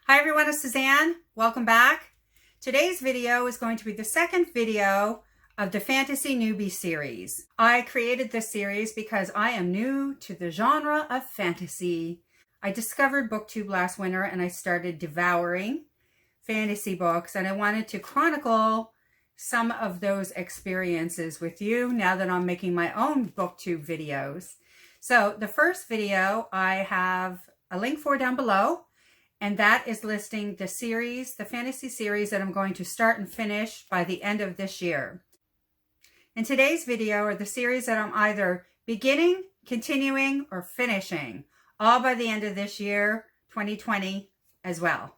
Hi everyone, it's Suzanne. Welcome back. Today's video is going to be the second video of the Fantasy Newbie series. I created this series because I am new to the genre of fantasy. I discovered BookTube last winter and I started devouring fantasy books, and I wanted to chronicle some of those experiences with you now that I'm making my own BookTube videos. So the first video I have a link for down below, and that is listing the series, the fantasy series that I'm going to start and finish by the end of this year. In today's video are the series that I'm either beginning, continuing, or finishing, all by the end of this year, 2020 as well.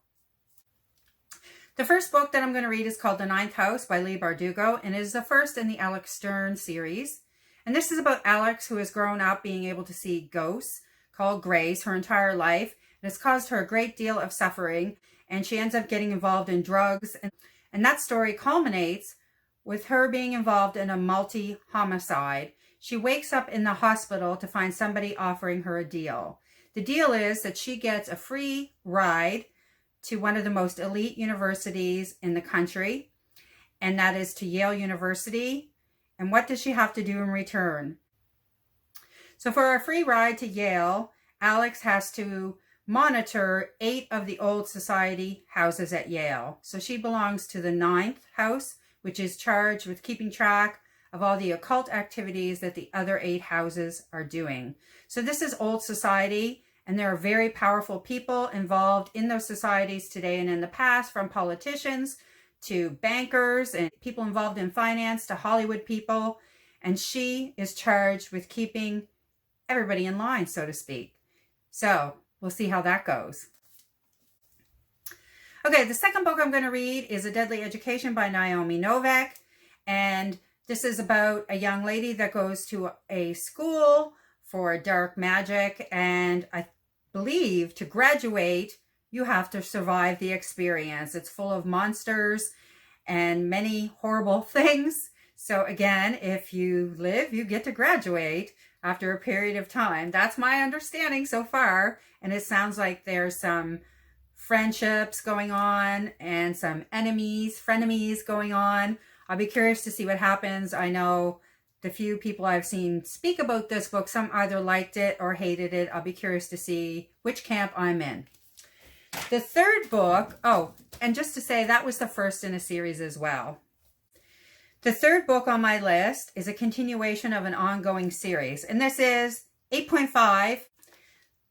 The first book that I'm going to read is called The Ninth House by Leigh Bardugo, and it is the first in the Alex Stern series. And this is about Alex, who has grown up being able to see ghosts called Greys her entire life. And it's caused her a great deal of suffering, and she ends up getting involved in drugs. And that story culminates with her being involved in a multi-homicide. She wakes up in the hospital to find somebody offering her a deal. The deal is that she gets a free ride to one of the most elite universities in the country, and that is to Yale University. And what does she have to do in return? So for a free ride to Yale, Alex has to monitor 8 of the old society houses at Yale. So she belongs to the ninth house, which is charged with keeping track of all the occult activities that the other 8 houses are doing. So this is old society, and there are very powerful people involved in those societies today and in the past, from politicians to bankers and people involved in finance to Hollywood people. And she is charged with keeping everybody in line, so to speak. So we'll see how that goes. Okay, the second book I'm going to read is A Deadly Education by Naomi Novik. And this is about a young lady that goes to a school for dark magic. And I believe to graduate, you have to survive the experience. It's full of monsters and many horrible things. So again, if you live, you get to graduate after a period of time. That's my understanding so far. And it sounds like there's some friendships going on and some frenemies going on. I'll be curious to see what happens. I know the few people I've seen speak about this book, some either liked it or hated it. I'll be curious to see which camp I'm in. The third book, and just to say, that was the first in a series as well. The third book on my list is a continuation of an ongoing series, and this is 8.5.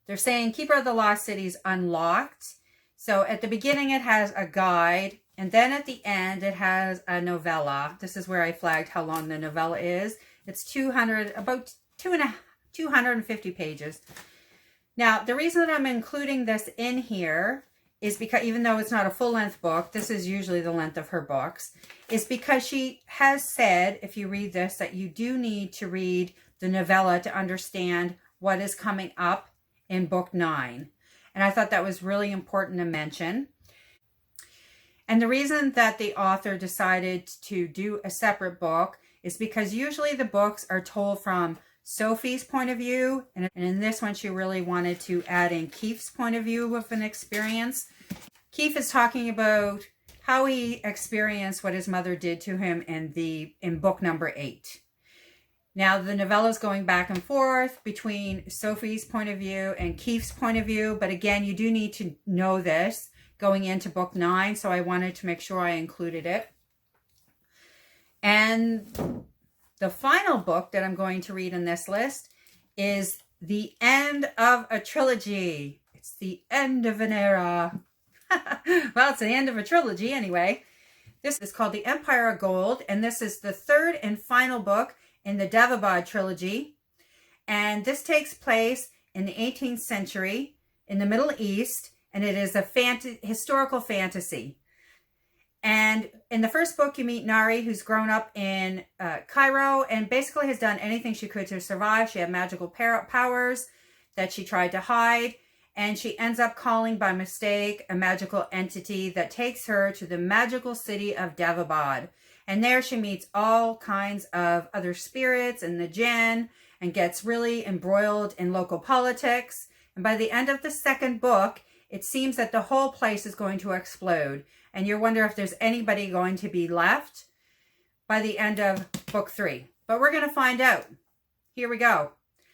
They're saying Keeper of the Lost Cities Unlocked. So at the beginning it has a guide, and then at the end it has a novella. This is where I flagged how long the novella is. It's about 250 pages. Now, the reason that I'm including this in here is because, even though it's not a full-length book, this is usually the length of her books, is because she has said, if you read this, that you do need to read the novella to understand what is coming up in book 9. And I thought that was really important to mention. And the reason that the author decided to do a separate book is because usually the books are told from Sophie's point of view, and in this one she really wanted to add in Keith's point of view of an experience. Keith is talking about how he experienced what his mother did to him in book number 8. Now the novella is going back and forth between Sophie's point of view and Keith's point of view, but again, you do need to know this going into book 9, so I wanted to make sure I included it. And the final book that I'm going to read in this list is the end of a trilogy. It's the end of an era. Well, it's the end of a trilogy anyway. This is called The Empire of Gold, and this is the third and final book in the Davabad trilogy. And this takes place in the 18th century in the Middle East, and it is a historical fantasy. And in the first book, you meet Nari, who's grown up in Cairo and basically has done anything she could to survive. She had magical powers that she tried to hide, and she ends up calling by mistake a magical entity that takes her to the magical city of Davabad. And there she meets all kinds of other spirits and the jinn, and gets really embroiled in local politics. And by the end of the second book, it seems that the whole place is going to explode. And you wonder if there's anybody going to be left by the end of book 3. But we're going to find out. Here we go.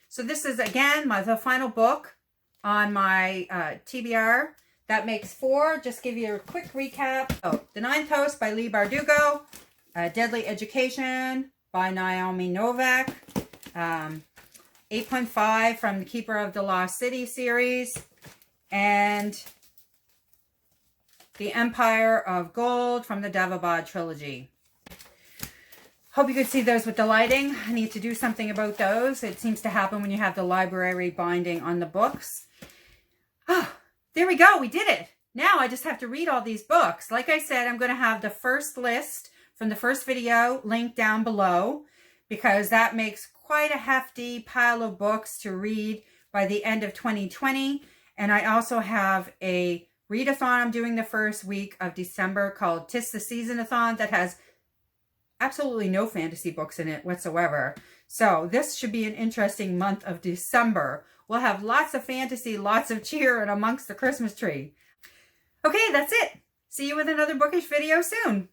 So this is, again, the final book on my TBR. That makes 4. Just give you a quick recap. Oh, The Ninth House by Leigh Bardugo. Deadly Education by Naomi Novak. 8.5 from the Keeper of the Lost City series. And The Empire of Gold from the Davabad trilogy. Hope you could see those with the lighting. I need to do something about those. It seems to happen when you have the library binding on the books. Oh, there we go. We did it. Now I just have to read all these books. Like I said, I'm going to have the first list from the first video linked down below, because that makes quite a hefty pile of books to read by the end of 2020. And I also have a readathon I'm doing the first week of December called 'Tis the Season-a-thon that has absolutely no fantasy books in it whatsoever. So this should be an interesting month of December. We'll have lots of fantasy, lots of cheer, and amongst the Christmas tree. Okay, that's it. See you with another bookish video soon.